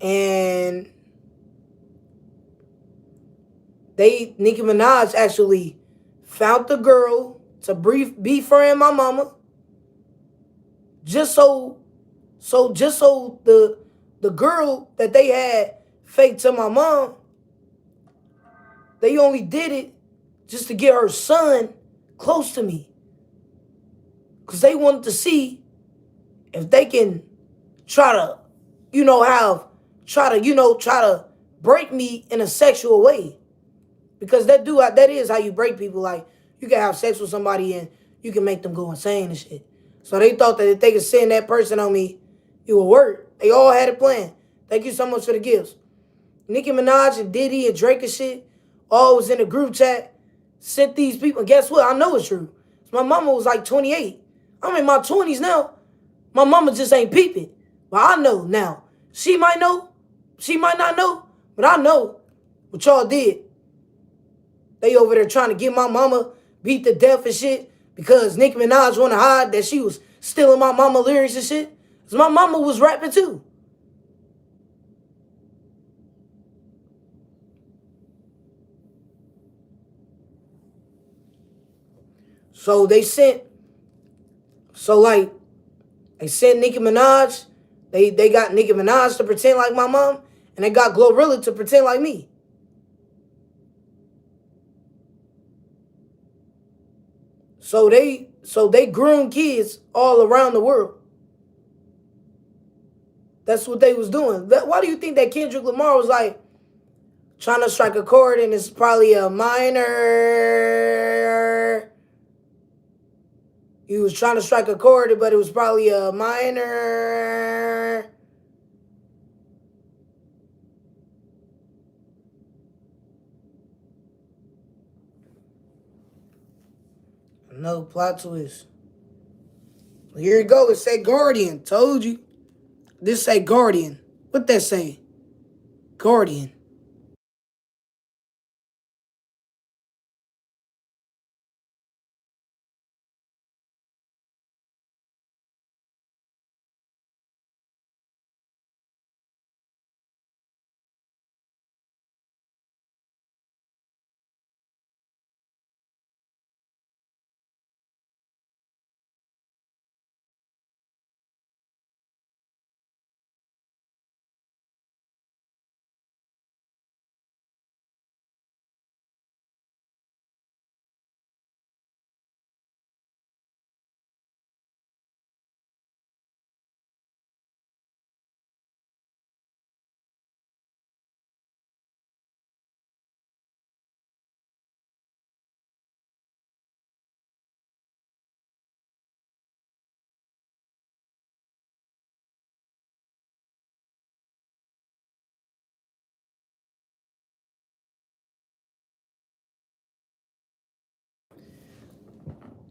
And Nicki Minaj actually found the girl to befriend my mama, just so the girl that they had fake to my mom, they only did it just to get her son close to me, because they wanted to see if they can try to, try to break me in a sexual way. Because that is how you break people. Like, you can have sex with somebody and you can make them go insane and shit. So they thought that if they could send that person on me, it would work. They all had it planned. Thank you so much for the gifts. Nicki Minaj and Diddy and Drake and shit all was in a group chat, sent these people. And guess what? I know it's true. My mama was like 28. I'm in my 20s now. My mama just ain't peeping. But I know now. She might know. She might not know. But I know what y'all did. They over there trying to get my mama beat to death and shit because Nicki Minaj want to hide that she was stealing my mama lyrics and shit. Because my mama was rapping too. So they sent Nicki Minaj. They got Nicki Minaj to pretend like my mom, and they got Glorilla to pretend like me. So they groom kids all around the world. That's what they was doing. Why do you think that Kendrick Lamar was like trying to strike a chord and it's probably a minor? He was trying to strike a chord, but it was probably a minor. No plot twist. Here you go. It say Guardian. Told you. This say Guardian. What that say? Guardian.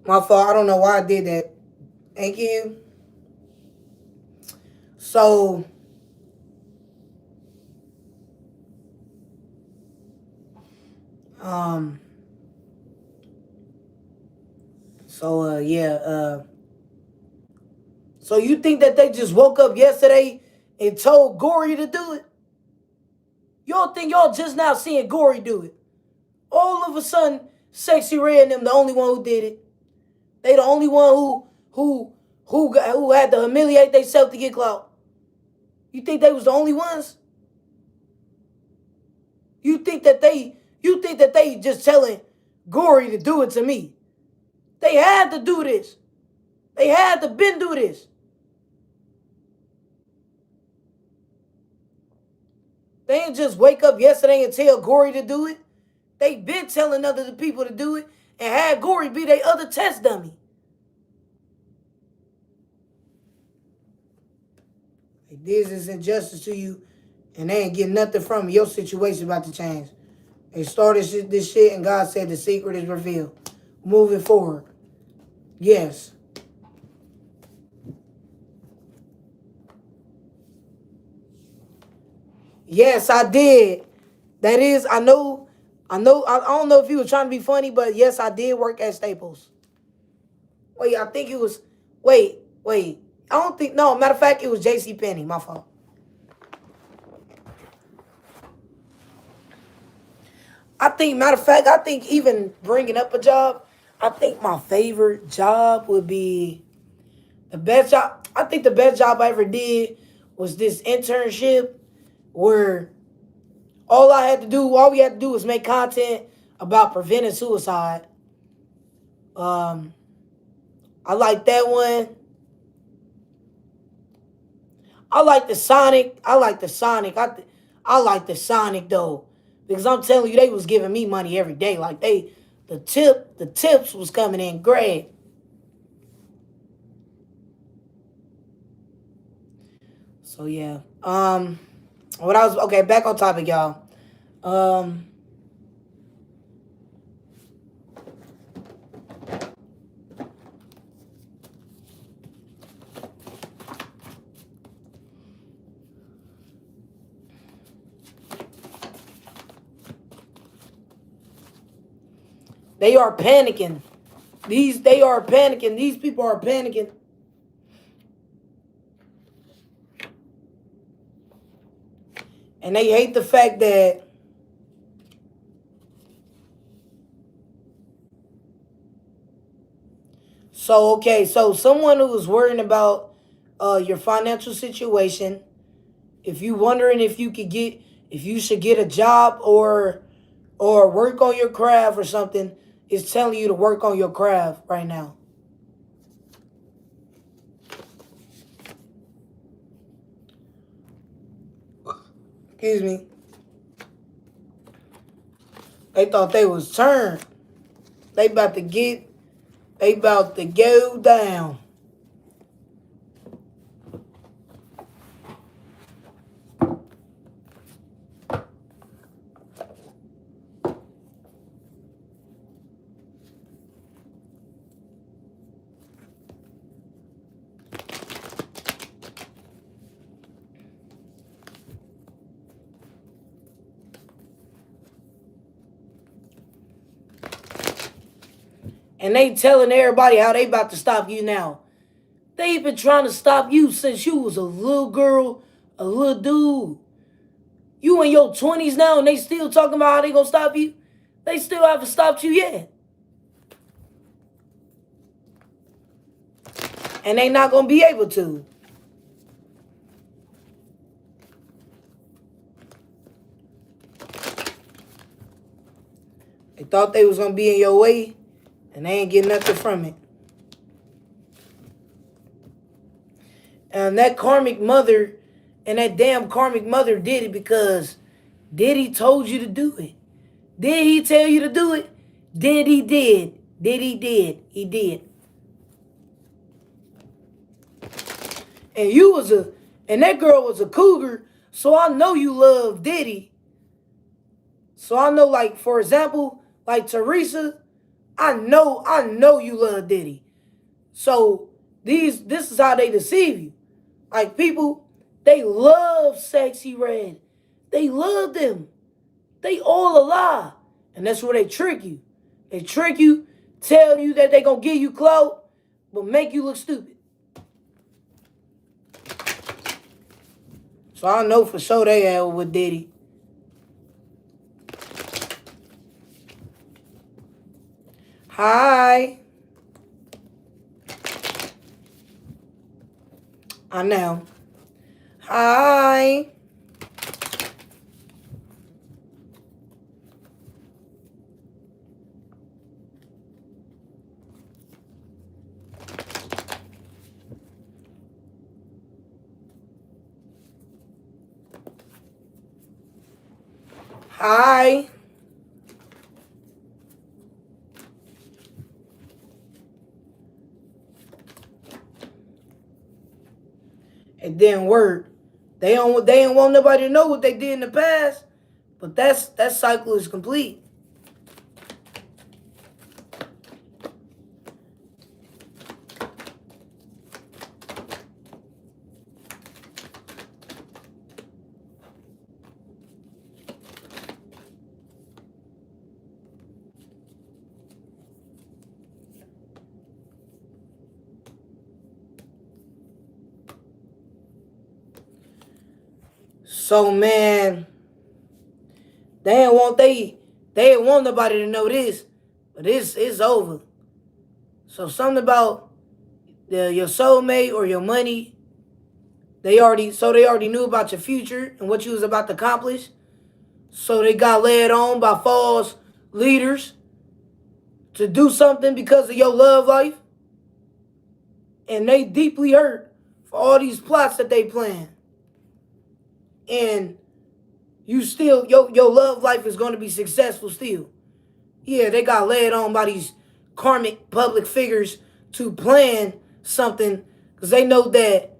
My fault. I don't know why I did that. Thank you. So, um, yeah. So you think that they just woke up yesterday and told Gory to do it? Y'all think y'all just now seeing Gory do it? All of a sudden, Sexy Red and them the only one who did it. They the only one who had to humiliate themselves to get clout. You think they was the only ones? You think that they just telling Gory to do it to me? They had to do this. They had to been do this. They didn't just wake up yesterday and tell Gory to do it. They been telling other people to do it and had Gory be their other test dummy. They did this injustice to you and they ain't getting nothing from it. Your situation about to change. They started this shit and God said the secret is revealed. Moving forward. Yes. Yes, I did. That is, I don't know if he was trying to be funny, but yes, I did work at Staples. Wait, I think it was, wait. I don't think, no, matter of fact, it was JCPenney, my fault. I think, matter of fact, I think even bringing up a job, I think my favorite job would be the best job. I think the best job I ever did was this internship where all we had to do was make content about preventing suicide. Um, I like that one. I like the Sonic. I like the Sonic. I like the Sonic though, because I'm telling you, they was giving me money every day. Like the tips was coming in great. So yeah. What I was okay. Back on topic, y'all. Um, they are panicking. They are panicking. These people are panicking. And they hate the fact that so someone who is worrying about your financial situation, if you wondering if you should get a job or work on your craft or something, is telling you to work on your craft right now. Excuse me. They thought they was turned. They about to get They about to go down. And they telling everybody how they about to stop you now. They've been trying to stop you since you was a little girl, a little dude. You in your 20s now and they still talking about how they gonna stop you? They still haven't stopped you yet. And they not gonna be able to. They thought they was gonna be in your way and they ain't getting nothing from it. And that karmic mother and that damn karmic mother did it because Diddy told you to do it. Did he tell you to do it? Did he did. Did he did. He did. And that girl was a cougar, so I know you love Diddy. So I know, like, for example, like Teresa, I know you love Diddy. So this is how they deceive you. Like people, they love Sexy Red. They love them. They all a lie. And that's where they trick you. They trick you, tell you that they gonna give you clout, but make you look stupid. So I know for sure they had with Diddy. Hi. I know. Hi. Hi. It didn't work. They don't want nobody to know what they did in the past, but that cycle is complete. So man, they didn't want They didn't want nobody to know this, but it's over. So something about your soulmate or your money, they already knew about your future and what you was about to accomplish. So they got led on by false leaders to do something because of your love life. And they deeply hurt for all these plots that they plan. And you still, your love life is going to be successful still. Yeah, they got led on by these karmic public figures to plan something because they know that,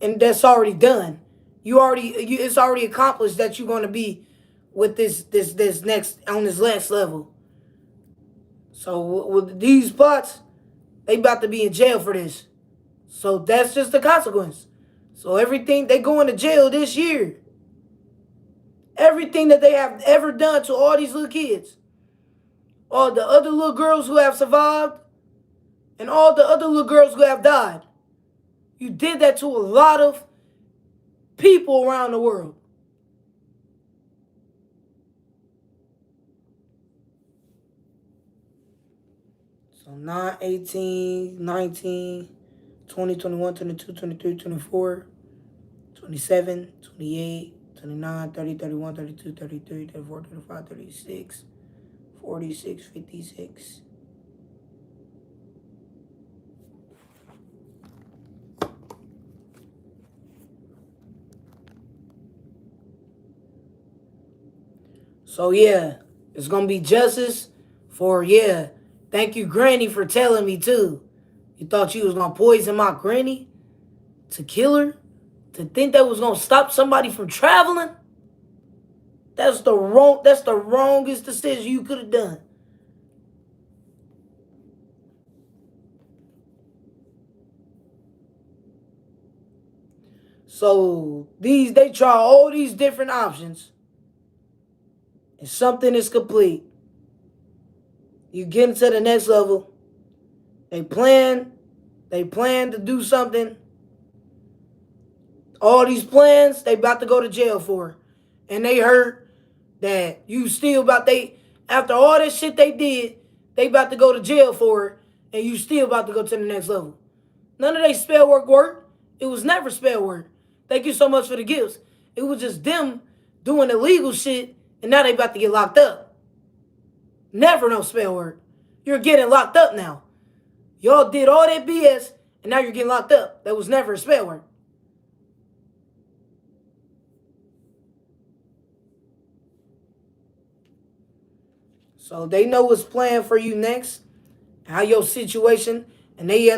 and that's already done. It's already accomplished that you're going to be with this next level. So with these plots, they about to be in jail for this. So that's just the consequence. So everything, they going to jail this year. Everything that they have ever done to all these little kids, all the other little girls who have survived, and all the other little girls who have died. You did that to a lot of people around the world. So 9, 18, 19, 20, 21, 22, 23, 24, 27, 28, 29, 30, 31, 32, 33, 34, 35, 36, 46, 56. So yeah, it's going to be justice for, thank you, Granny, for telling me too. You thought you was going to poison my granny to kill her? To think that was going to stop somebody from traveling? That's the wrongest decision you could have done. So they try all these different options, and something is complete. You get into the next level. They plan to do something. All these plans, they about to go to jail for. And they heard that you still after all this shit they did, they about to go to jail for it, and you still about to go to the next level. None of they spell work worked. It was never spell work. Thank you so much for the gifts. It was just them doing illegal shit, and now they about to get locked up. Never no spell work. You're getting locked up now. Y'all did all that BS, and now you're getting locked up. That was never a spell work. So they know what's planned for you next, how your situation, and they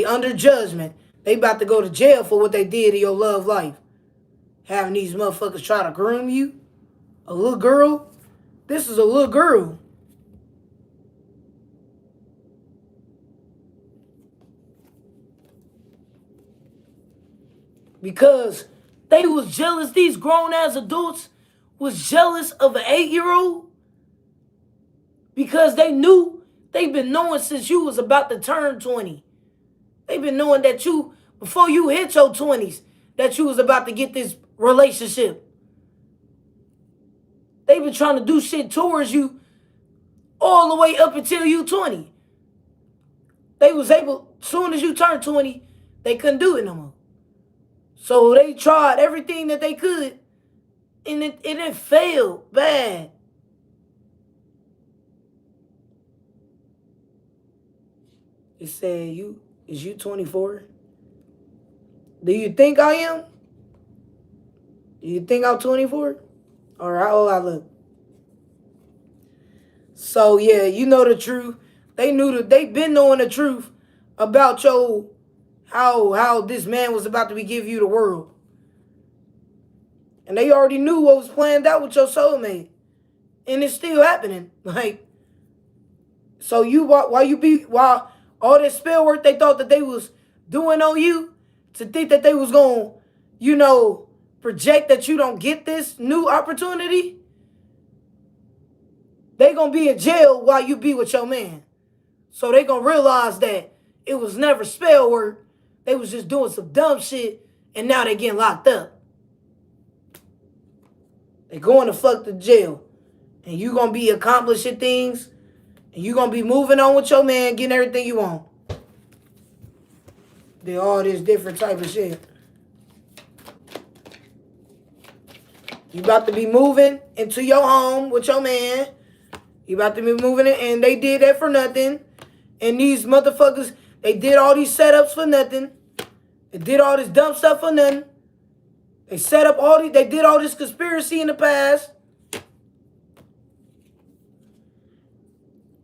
under judgment. They about to go to jail for what they did in your love life. Having these motherfuckers try to groom you. A little girl. This is a little girl. Because they was jealous, these grown-ass adults was jealous of an 8-year-old. Because they knew, they've been knowing since you was about to turn 20. They've been knowing that before you hit your 20s, that you was about to get this relationship. They've been trying to do shit towards you all the way up until you 20. They was able, soon as you turned 20, they couldn't do it no more. So they tried everything that they could, and it failed bad. It said, is you 24? Do you think I am? Do you think I'm 24? Or how old I look? So yeah, you know the truth. They've been knowing the truth about how this man was about to be giving you the world. And they already knew what was planned out with your soulmate. And it's still happening. Like, so while all that spell work they thought that they was doing on you, to think that they was going to, project that you don't get this new opportunity, they going to be in jail while you be with your man. So they going to realize that it was never spell work. They was just doing some dumb shit, and now they getting locked up. They going to fuck the jail. and you gonna be accomplishing things, and you gonna be moving on with your man, getting everything you want. Then all this different type of shit. You about to be moving into your home with your man. You about to be moving it, and they did that for nothing. And these motherfuckers, they did all these setups for nothing. They did all this dumb stuff for nothing. They set up all these, they did all this conspiracy in the past.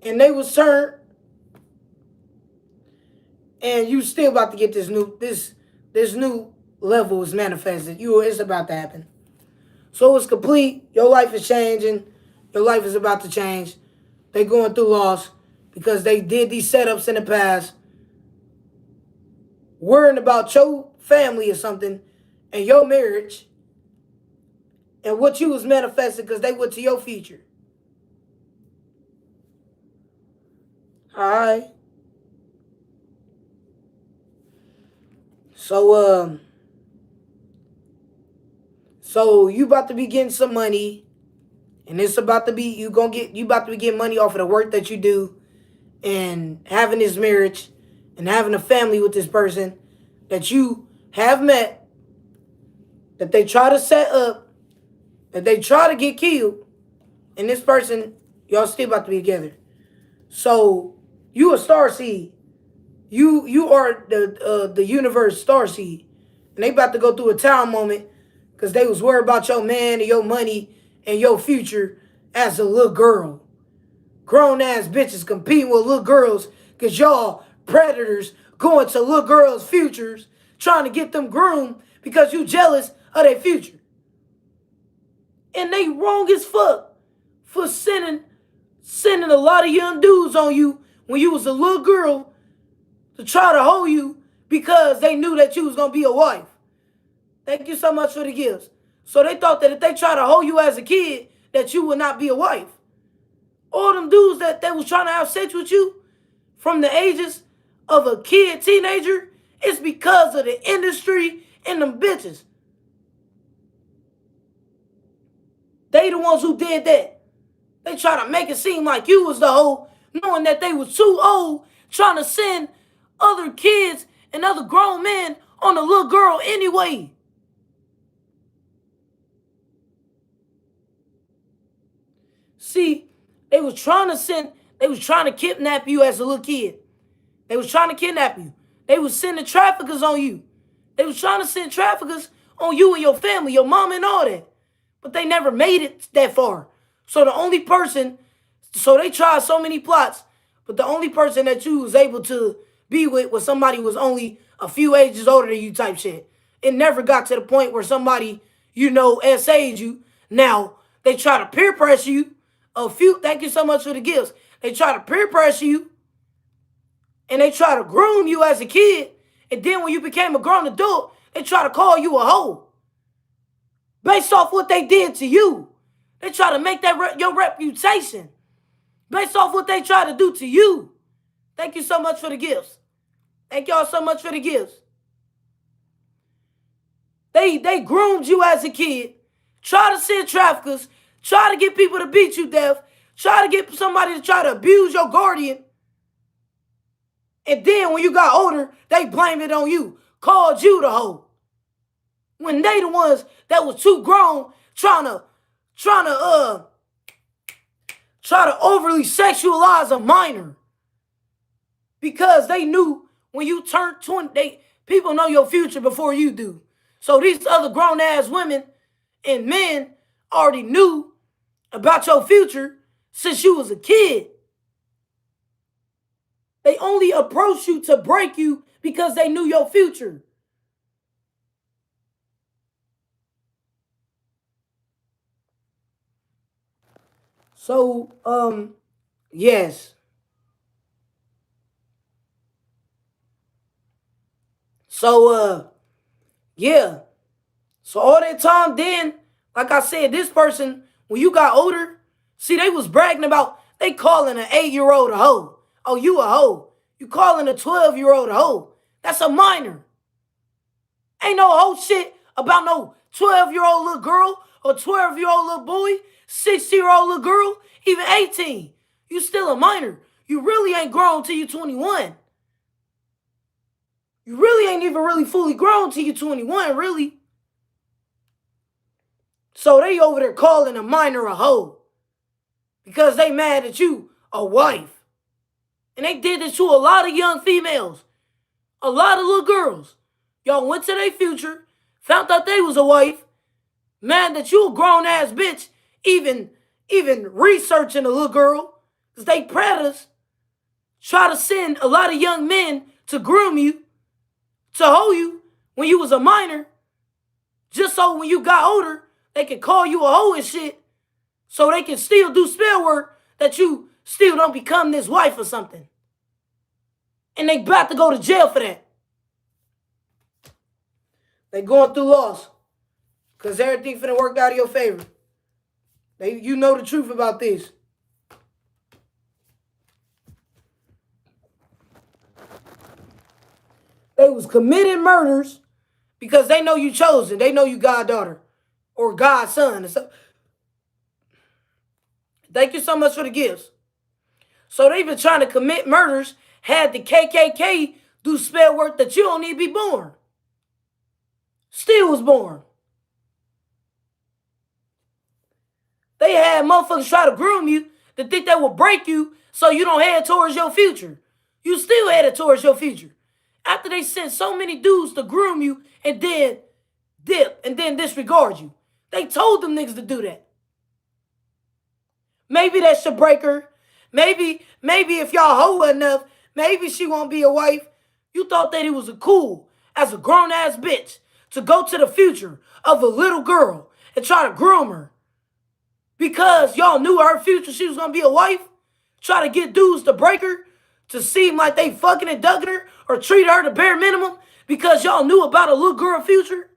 And they was turned. And you still about to get this new level is manifested. It's about to happen. So it's complete. Your life is changing. Your life is about to change. They going through loss because they did these setups in the past, worrying about your family or something and your marriage and what you was manifesting because they went to your future. All right. So you about to be getting some money, and it's about to be you about to be getting money off of the work that you do, and having this marriage, and having a family with this person that you have met, that they try to set up, that they try to get killed, and this person y'all still about to be together. So you a star seed. You are the universe star seed, and they about to go through a town moment because they was worried about your man and your money and your future as a little girl. Grown ass bitches competing with little girls because y'all predators going to little girls' futures trying to get them groomed because you jealous of their future. And they wrong as fuck for sending a lot of young dudes on you when you was a little girl to try to hold you because they knew that you was going to be a wife. Thank you so much for the gifts. So they thought that if they try to hold you as a kid, that you would not be a wife. All them dudes that was trying to have sex with you from the ages of a kid, teenager, it's because of the industry and them bitches. They the ones who did that. They try to make it seem like you was the hoe, knowing that they was too old, trying to send other kids and other grown men on a little girl anyway. See, they was trying to kidnap you as a little kid. They was trying to kidnap you. They was sending traffickers on you. They was trying to send traffickers on you and your family, your mom and all that. But they never made it that far. So they tried so many plots, but the only person that you was able to be with was somebody who was only a few ages older than you type shit. It never got to the point where somebody, SA'd you. Now, they try to peer pressure you. Thank you so much for the gifts. They try to peer pressure you. And they try to groom you as a kid. And then when you became a grown adult, they try to call you a hoe. Based off what they did to you. They try to make that your reputation. Based off what they try to do to you. Thank you so much for the gifts. Thank y'all so much for the gifts. They groomed you as a kid. Try to send traffickers. Try to get people to beat you death. Try to get somebody to try to abuse your guardian. And then when you got older, they blamed it on you. Called you the hoe. When they the ones that was too grown trying to overly sexualize a minor. Because they knew when you turned 20, people know your future before you do. So these other grown-ass women and men already knew about your future since you was a kid. They only approached you to break you because they knew your future. So, yes. So, yeah. So all that time then, like I said, this person, when you got older, see, they was bragging about, they calling an 8-year-old a hoe. Oh, you a hoe. You calling a 12-year-old a hoe. That's a minor. Ain't no hoe shit about no 12-year-old little girl or 12-year-old little boy 60-year-old little girl, even 18. You still a minor. You really ain't grown till you 21. You really ain't even really fully grown till you 21, really. So they over there calling a minor a hoe because they mad at you, a wife. And they did this to a lot of young females, a lot of little girls. Y'all went to their future, found out they was a wife, mad that you a grown-ass bitch, even researching a little girl, because they predators. Try to send a lot of young men to groom you, to hoe you when you was a minor, just so when you got older, they can call you a hoe and shit, so they can still do spell work that you still don't become this wife or something. And they about to go to jail for that. They going through laws, because everything finna work out in your favor. You know the truth about this. They was committing murders because they know you chosen. They know you goddaughter or godson. Thank you so much for the gifts. So they been trying to commit murders, had the KKK do spell work that you don't need to be born. Still was born. They had motherfuckers try to groom you to think they will break you so you don't head towards your future. You still headed towards your future. After they sent so many dudes to groom you and then dip and then disregard you. They told them niggas to do that. Maybe that should break her. Maybe if y'all hoe enough, maybe she won't be a wife. You thought that it was cool as a grown-ass bitch to go to the future of a little girl and try to groom her. Because y'all knew her future, she was going to be a wife. Try to get dudes to break her, to seem like they fucking and ducking her, or treat her the bare minimum because y'all knew about a little girl future.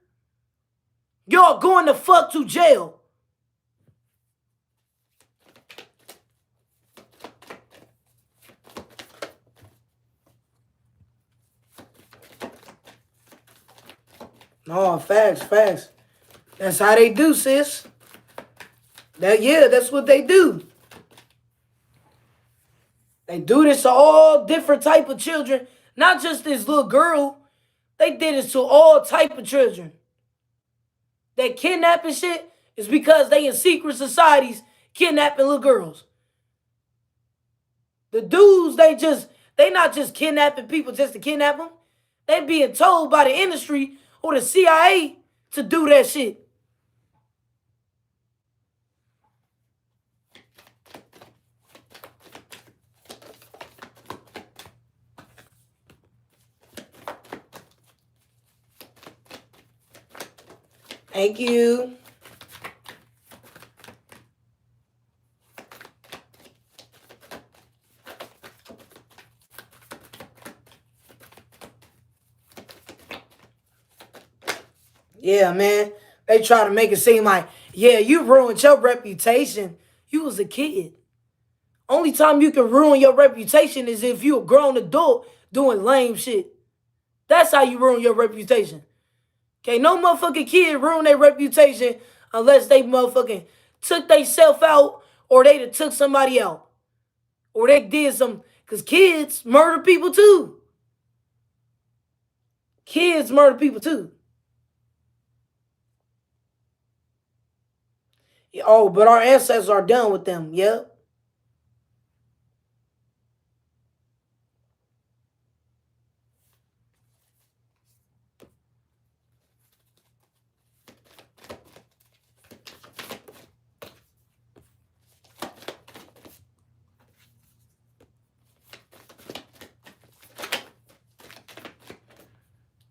Y'all going the fuck to jail. No, facts. That's how they do, sis. That's what they do. They do this to all different type of children. Not just this little girl. They did this to all type of children. That kidnapping shit is because they in secret societies kidnapping little girls. The dudes, they not just kidnapping people just to kidnap them. They being told by the industry or the CIA to do that shit. Thank you. Yeah, man. They try to make it seem like, yeah, you ruined your reputation. You was a kid. Only time you can ruin your reputation is if you a grown adult doing lame shit. That's how you ruin your reputation. Okay, no motherfucking kid ruin their reputation unless they motherfucking took they self out or they took somebody out. Or they did some, because kids murder people too. Kids murder people too. Oh, but our ancestors are done with them. Yep.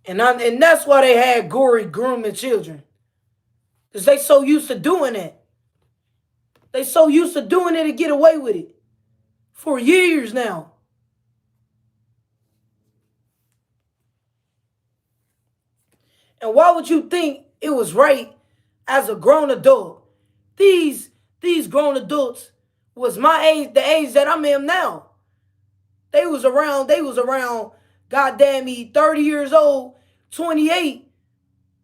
And that's why they had gory grooming children. Because they so used to doing it. They so used to doing it to get away with it. For years now. And why would you think it was right as a grown adult? These grown adults was my age, the age that I'm in now. They was around, goddamn me, 30 years old, 28,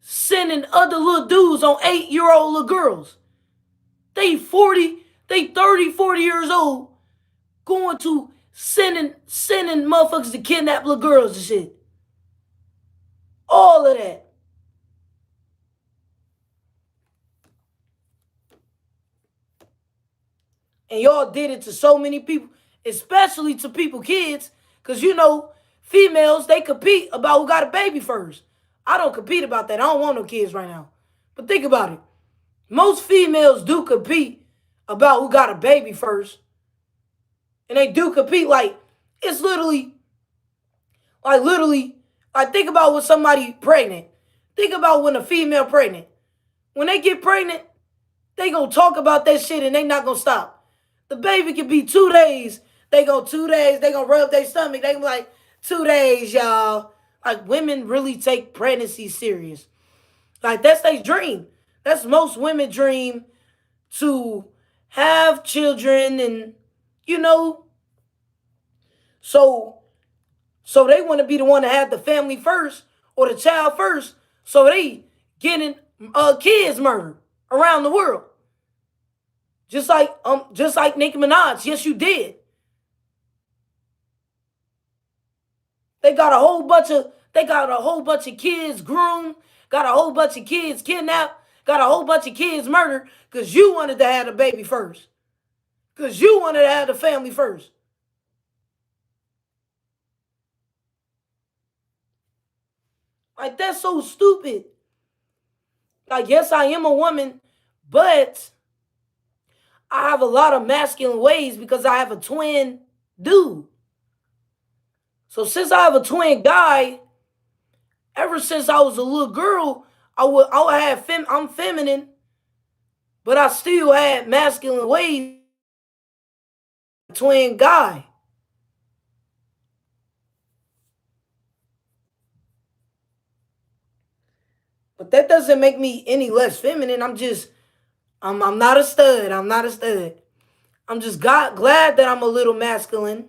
sending other little dudes on 8-year-old little girls. They 40, they 30, 40 years old, going to sending motherfuckers to kidnap little girls and shit. All of that. And y'all did it to so many people, especially to people, kids, because you know, females, they compete about who got a baby first. I don't compete about that. I don't want no kids right now. But think about it. Most females do compete about who got a baby first. And they do compete like, it's literally, like think about when somebody pregnant. Think about when a female pregnant. When they get pregnant, they gonna talk about that shit and they not gonna stop. The baby can be 2 days. They go 2 days. They gonna rub their stomach. They gonna be like, 2 days, y'all. Like, women really take pregnancy serious. Like, that's their dream. That's most women dream, to have children and, you know. So they want to be the one to have the family first or the child first. So they getting kids murdered around the world. Just like Nicki Minaj. Yes, you did. They got a whole bunch of kids groomed, got a whole bunch of kids kidnapped, got a whole bunch of kids murdered because you wanted to have the baby first. Because you wanted to have the family first. Like, that's so stupid. Like, yes, I am a woman, but I have a lot of masculine ways because I have a twin dude. So since I have a twin guy, ever since I was a little girl, I'm feminine, but I still had masculine ways. Twin guy. But that doesn't make me any less feminine. I'm not a stud. I'm not a stud. I'm just glad that I'm a little masculine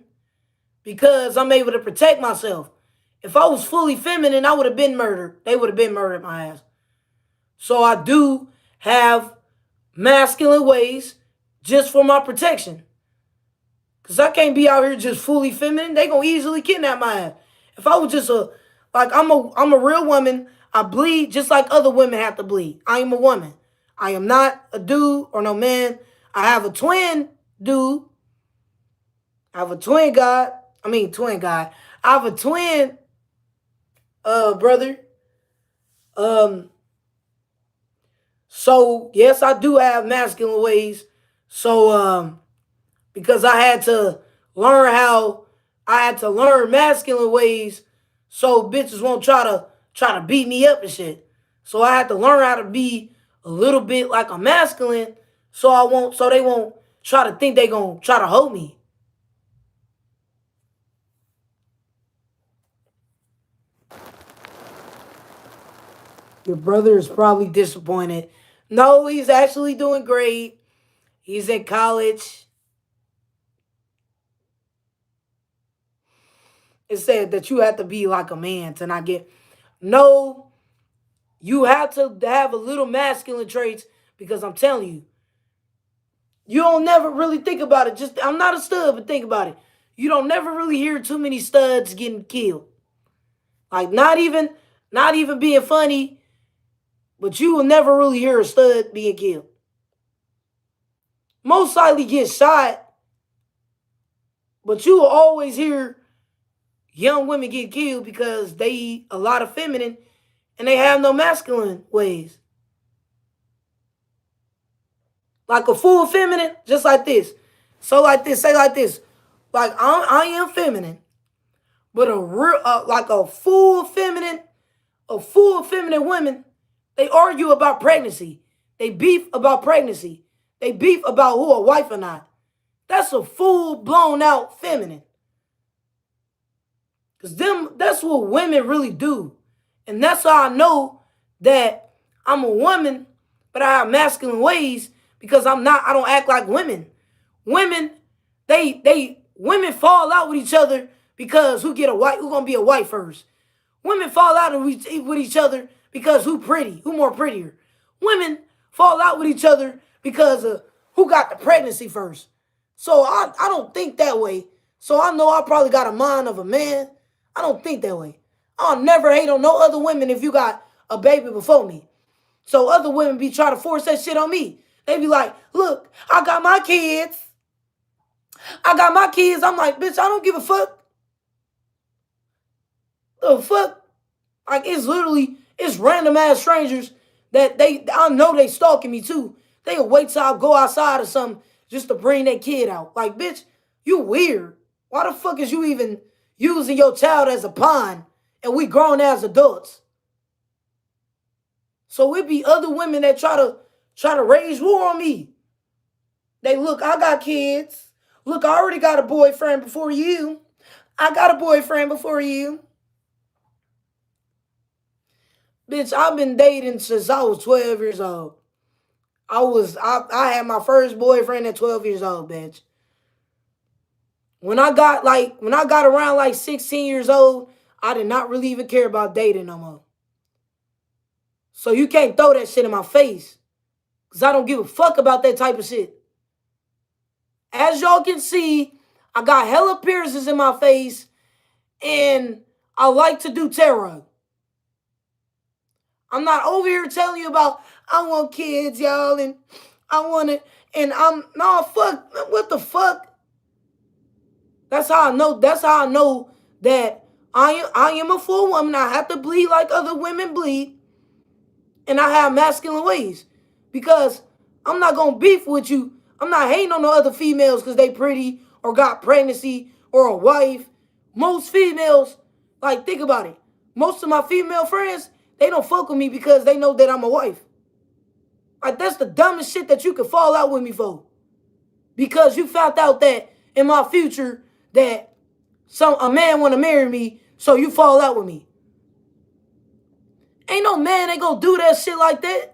because I'm able to protect myself. If I was fully feminine, I would have been murdered. They would have been murdered my ass. So I do have masculine ways just for my protection. Because I can't be out here just fully feminine. They going to easily kidnap my ass. If I was just I'm a real woman, I bleed just like other women have to bleed. I am a woman. I am not a dude or no man. I have a twin dude. I have a twin guy. I have a twin brother. So yes, I do have masculine ways. So because I had to learn masculine ways so bitches won't try to beat me up and shit. So I had to learn how to be a little bit like a masculine so they won't try to think they gonna try to hold me. Your brother is probably disappointed. No, he's actually doing great. He's in college. It said that you have to be like a man to not get. No, you have to have a little masculine traits because I'm telling you, you don't never really think about it. I'm not a stud, but think about it. You don't never really hear too many studs getting killed. Like, not even being funny, but you will never really hear a stud being killed. Most likely get shot, but you will always hear young women get killed because they eat a lot of feminine and they have no masculine ways. Like a full feminine, just like this. So like this, say like this. Like, I am feminine, but a full feminine women, they argue about pregnancy. They beef about pregnancy. They beef about who a wife or not. That's a full blown out feminine. Because that's what women really do. And that's how I know that I'm a woman, but I have masculine ways because I don't act like women. Women fall out with each other because who gonna be a wife first. Women fall out with each other because who more prettier. Women fall out with each other because of who got the pregnancy first. So I don't think that way. So I know I probably got a mind of a man. I don't think that way. I'll never hate on no other women if you got a baby before me. So other women be trying to force that shit on me. They be like, look, I got my kids. I got my kids. I'm like, bitch, I don't give a fuck. The fuck? Like, it's literally, it's random ass strangers that I know they stalking me too. They'll wait till I go outside or something just to bring their kid out. Like, bitch, you weird. Why the fuck is you even using your child as a pawn and we grown as adults? So it be other women that try to raise war on me. They look, I got kids. Look, I already got a boyfriend before you. I got a boyfriend before you. Bitch, I've been dating since I was 12 years old. I had my first boyfriend at 12 years old, bitch. When I got around like 16 years old, I did not really even care about dating no more. So you can't throw that shit in my face. Because I don't give a fuck about that type of shit. As y'all can see, I got hella piercings in my face. And I like to do tarot. I'm not over here telling you about, I want kids, y'all, and I want it. And fuck, what the fuck? That's how I know that I am a full woman. I have to bleed like other women bleed. And I have masculine ways. Because I'm not going to beef with you. I'm not hating on the other females because they pretty or got pregnancy or a wife. Most females, like, think about it. Most of my female friends, they don't fuck with me because they know that I'm a wife. Like, that's the dumbest shit that you could fall out with me for. Because you found out that in my future that a man want to marry me, so you fall out with me. Ain't no man ain't gonna do that shit like that.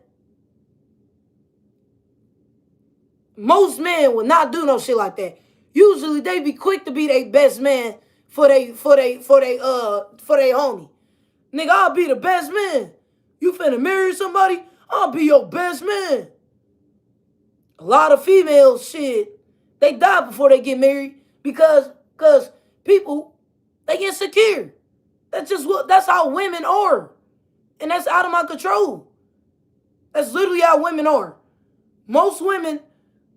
Most men will not do no shit like that. Usually they be quick to be their best man for they homie. Nigga, I'll be the best man. You finna marry somebody? I'll be your best man. A lot of females, shit, they die before they get married because people, they get insecure. That's how women are. And that's out of my control. That's literally how women are. Most women,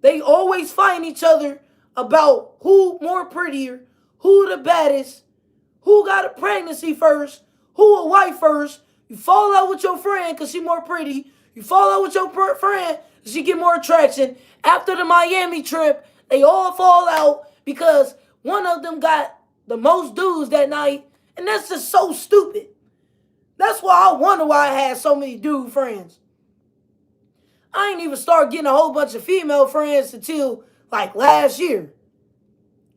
they always find each other about who more prettier, who the baddest, who got a pregnancy first, who a wife first. You fall out with your friend because she more pretty. You fall out with your friend because she get more attraction. After the Miami trip, they all fall out because one of them got the most dudes that night. And that's just so stupid. That's why I wonder why I had so many dude friends. I ain't even start getting a whole bunch of female friends until like last year.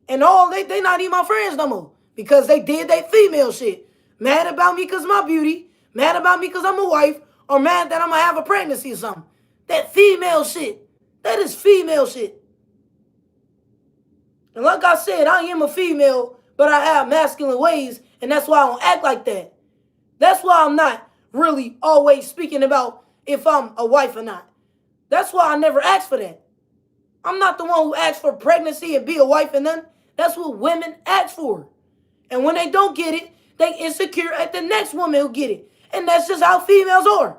And they not even my friends no more. Because they did their female shit. Mad about me because of my beauty. Mad about me because I'm a wife. Or mad that I'm going to have a pregnancy or something. That female shit. That is female shit. And like I said, I am a female, but I have masculine ways. And that's why I don't act like that. That's why I'm not really always speaking about if I'm a wife or not. That's why I never asked for that. I'm not the one who asked for pregnancy and be a wife and nothing. That's what women ask for. And when they don't get it, they insecure at the next woman who get it. And that's just how females are.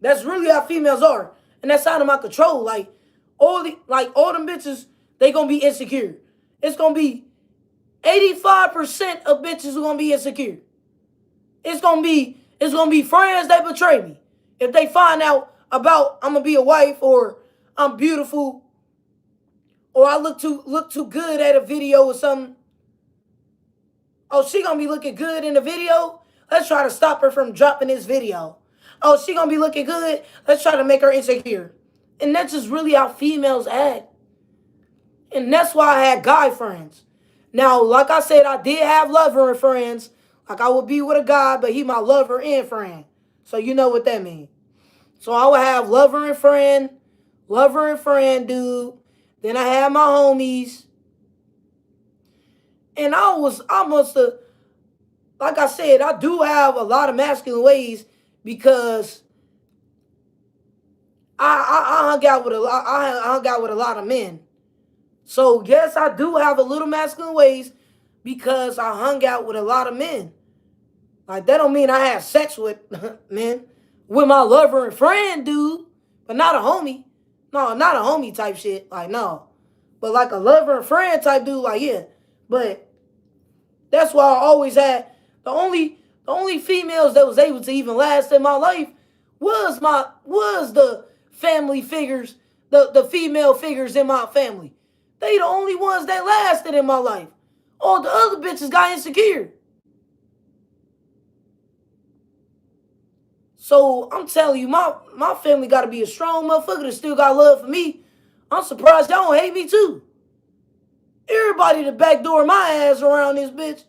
That's really how females are. And that's out of my control. Like all them bitches, they gonna be insecure. It's gonna be 85% of bitches who gonna be insecure. It's gonna be friends that betray me. If they find out about I'm gonna be a wife or I'm beautiful or I look too good at a video or something. Oh, she gonna be looking good in the video? Let's try to stop her from dropping this video. Oh, she gonna be looking good? Let's try to make her insecure. And that's just really how females act. And that's why I had guy friends. Now, like I said, I did have lover and friends. Like I would be with a guy, but he my lover and friend. So you know what that means. So I would have lover and friend, dude. Then I had my homies. And I must have, like I said, I do have a lot of masculine ways because I hung out with I hung out with a lot of men. So yes, I do have a little masculine ways because I hung out with a lot of men. Like that don't mean I had sex with men, with my lover and friend, dude, but not a homie. No, not a homie type shit. Like no, but like a lover and friend type dude. Like yeah, but that's why I always had the only females that was able to even last in my life was the family figures, the female figures in my family. They the only ones that lasted in my life. All the other bitches got insecure. So I'm telling you, my family got to be a strong motherfucker that still got love for me. I'm surprised y'all don't hate me too. Everybody to backdoor my ass around this bitch,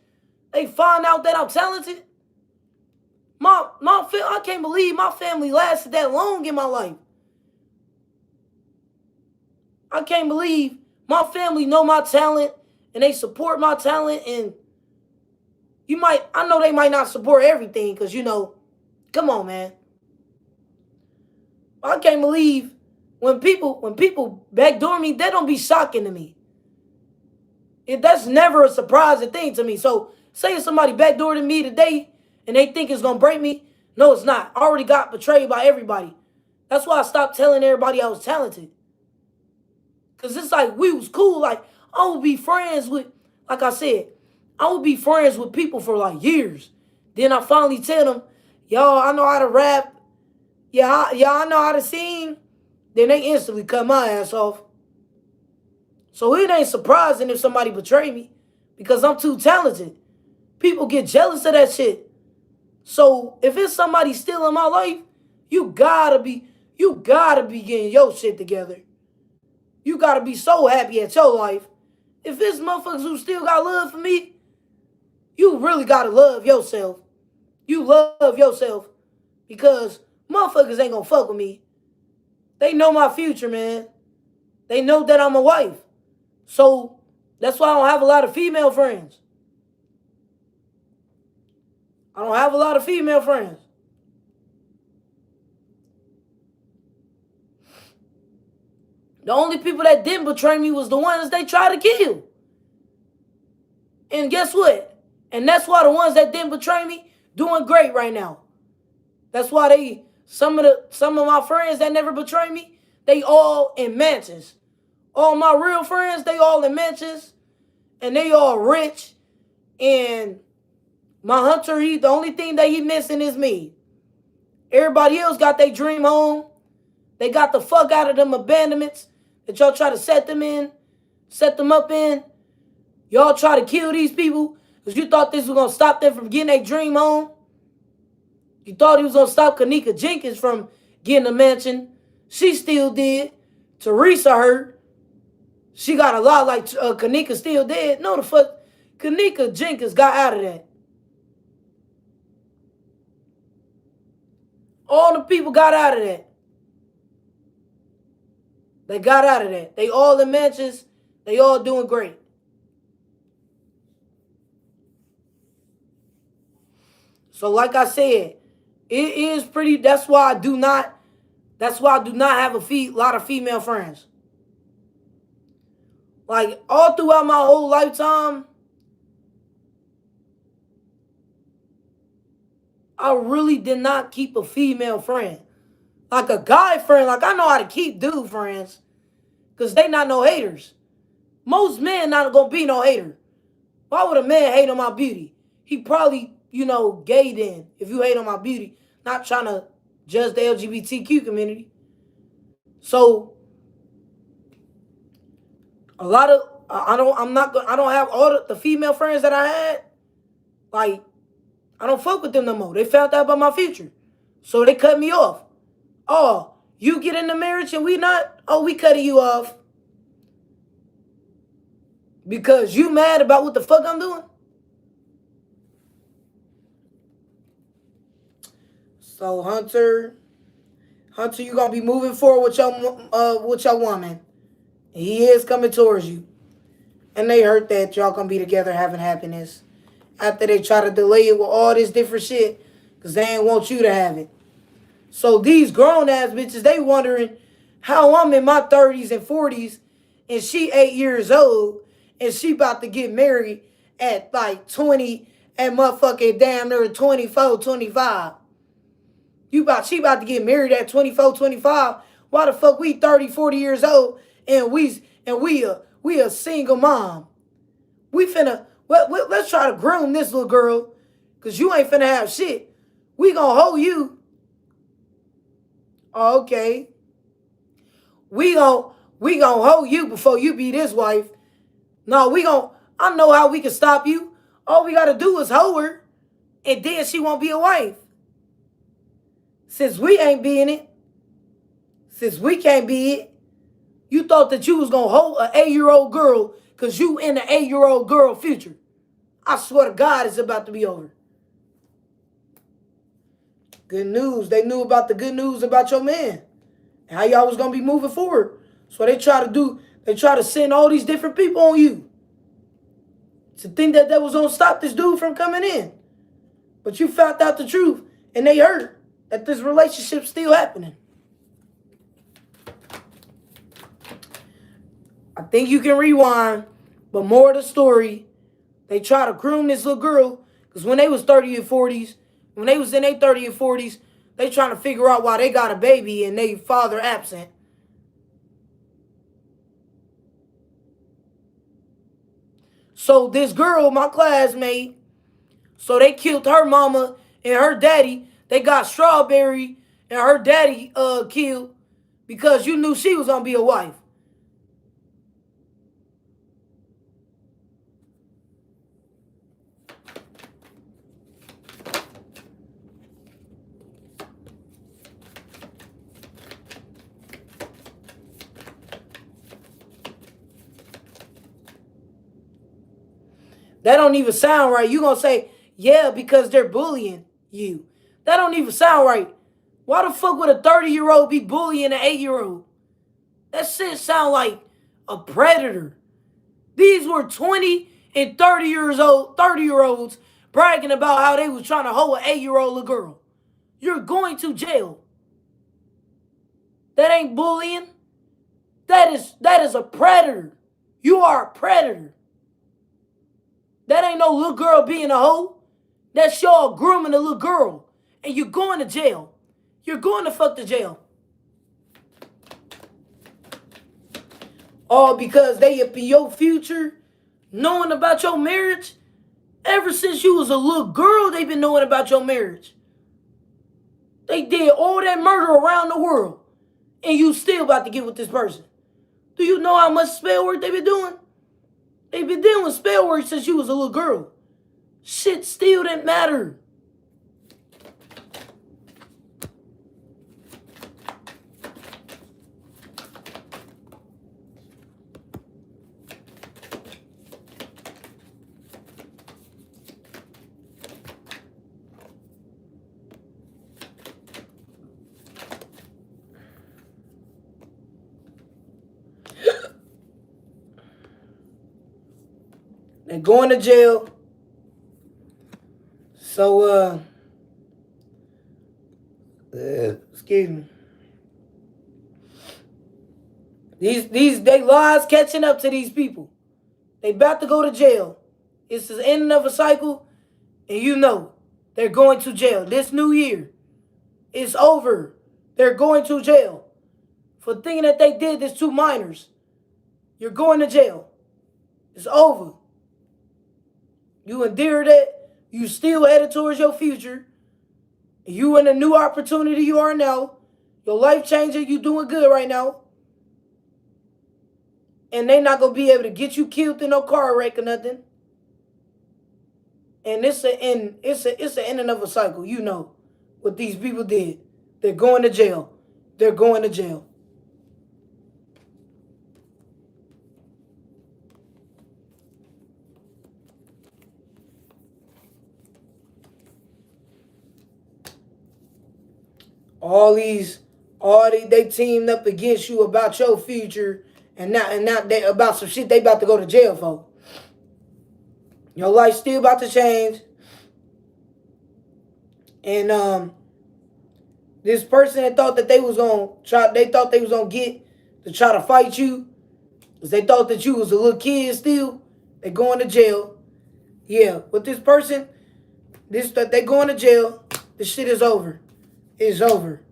they find out that I'm talented. I can't believe my family lasted that long in my life. I can't believe my family know my talent and they support my talent. And I know they might not support everything because, come on, man. I can't believe when people backdoor me, they don't be shocking to me. That's never a surprising thing to me. So say if somebody backdoored me today and they think it's going to break me, no, it's not. I already got betrayed by everybody. That's why I stopped telling everybody I was talented. Because it's like we was cool. Like I would be friends with, like I said, I would be friends with people for like years. Then I finally tell them, y'all, I know how to rap. Yeah, I know how to sing. Then they instantly cut my ass off. So it ain't surprising if somebody betray me because I'm too talented. People get jealous of that shit. So if it's somebody still in my life, you gotta be getting your shit together. You gotta be so happy at your life. If it's motherfuckers who still got love for me, you really gotta love yourself. You love yourself because motherfuckers ain't gonna fuck with me. They know my future, man. They know that I'm a wife. So that's why I don't have a lot of female friends. I don't have a lot of female friends. The only people that didn't betray me was the ones they tried to kill. And guess what? And that's why the ones that didn't betray me doing great right now. That's why some of my friends that never betrayed me, they all in mansions. All my real friends, they all in mansions. And they all rich. And my hunter, the only thing that he missing is me. Everybody else got their dream home. They got the fuck out of them abandonments that y'all try to set them up in. Y'all try to kill these people because you thought this was going to stop them from getting their dream home. You thought he was going to stop Kanika Jenkins from getting a mansion. She still did. Teresa hurt. She got a lot like Kanika still dead. No, the fuck. Kanika Jenkins got out of that. All the people got out of that. They got out of that. They all in mansions. They all doing great. So like I said, it is pretty, that's why I do not have a lot of female friends. Like all throughout my whole lifetime, I really did not keep a female friend. Like a guy friend, like I know how to keep dude friends. Because they not no haters. Most men not going to be no hater. Why would a man hate on my beauty? He probably, gay then. If you hate on my beauty. Not trying to judge the LGBTQ community. So, a lot of, I don't have all the female friends that I had. Like, I don't fuck with them no more. They found out about my future. So they cut me off. Oh, you get in the marriage and we not? Oh, we cutting you off. Because you mad about what the fuck I'm doing? So Hunter, you gonna be moving forward with your woman. He is coming towards you. And they heard that y'all gonna be together having happiness. After they try to delay it with all this different shit. Because they ain't want you to have it. So these grown ass bitches, they wondering how I'm in my 30s and 40s and she 8 years old and she about to get married at like 20 and motherfucking damn near 24, 25. She about to get married at 24, 25. Why the fuck we 30, 40 years old and we a single mom? We finna let's try to groom this little girl, cause you ain't finna have shit. We gonna hold you. Oh, okay. We gonna hold you before you be this wife. No, I know how we can stop you. All we gotta do is hold her, and then she won't be a wife. Since we ain't being it, since we can't be it, you thought that you was gonna hold an 8-year-old girl because you in the 8-year-old girl future. I swear to God, it's about to be over. Good news. They knew about the good news about your man and how y'all was gonna be moving forward. So they try to send all these different people on you to think that was gonna stop this dude from coming in. But you found out the truth and they heard that this relationship's still happening. I think you can rewind, but more of the story, they try to groom this little girl because when they was 30 and 40s, when they was in their 30 and 40s, they trying to figure out why they got a baby and they father absent. So this girl, my classmate, so they killed her mama and her daddy. They got Strawberry and her daddy killed because you knew she was gonna be a wife. That don't even sound right. You gonna say, yeah, because they're bullying you. That don't even sound right. Why the fuck would a 30-year-old be bullying an 8-year-old? That shit sound like a predator. These were 20 and 30-year-olds bragging about how they was trying to hold an 8-year-old little girl. You're going to jail. That ain't bullying. That is a predator. You are a predator. That ain't no little girl being a hoe. That's y'all grooming a little girl. And you're going to jail. You're going to fuck the jail. All because they up in your future, knowing about your marriage. Ever since you was a little girl, they've been knowing about your marriage. They did all that murder around the world. And you still about to get with this person. Do you know how much spell work they've been doing? They've been dealing with spell work since you was a little girl. Shit still didn't matter. They're going to jail. So, excuse me. They lies catching up to these people. They about to go to jail. It's the ending of a cycle, and you know they're going to jail. This new year, it's over. They're going to jail for thinking that they did this to minors. You're going to jail. It's over. You endured it. You still headed towards your future. You in a new opportunity you are now. Your life changing. You doing good right now. And they not going to be able to get you killed in no car wreck or nothing. And it's the ending of a cycle. You know what these people did. They're going to jail. They're going to jail. They teamed up against you about your future and now they about some shit they about to go to jail for. Your life's still about to change. And This person that thought that they was gonna try, they thought they was gonna get to try to fight you, because they thought that you was a little kid still. They going to jail. Yeah, with this person, that they going to jail. This shit is over. It's over.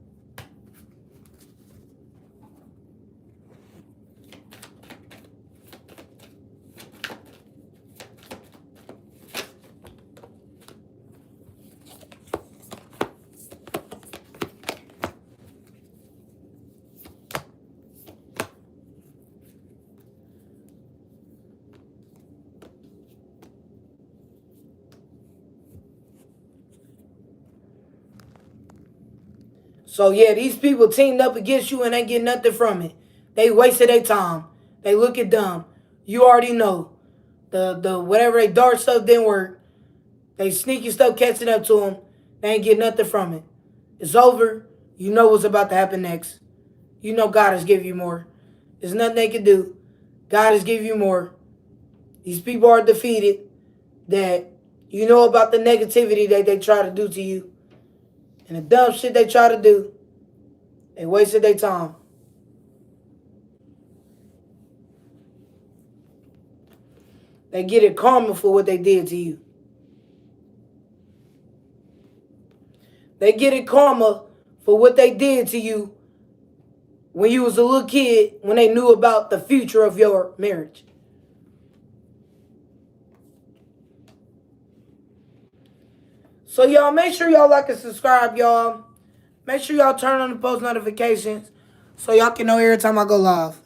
So yeah, these people teamed up against you and ain't get nothing from it. They wasted their time. They looking dumb. You already know. The whatever they dark stuff didn't work. They sneaky stuff catching up to them. They ain't get nothing from it. It's over. You know what's about to happen next. You know God has given you more. There's nothing they can do. God has given you more. These people are defeated. That you know about the negativity that they try to do to you. And the dumb shit they try to do. They wasted their time. They get it karma for what they did to you. They get it karma for what they did to you when you was a little kid, when they knew about the future of your marriage. So y'all, make sure y'all like and subscribe, y'all. Make sure y'all turn on the post notifications so y'all can know every time I go live.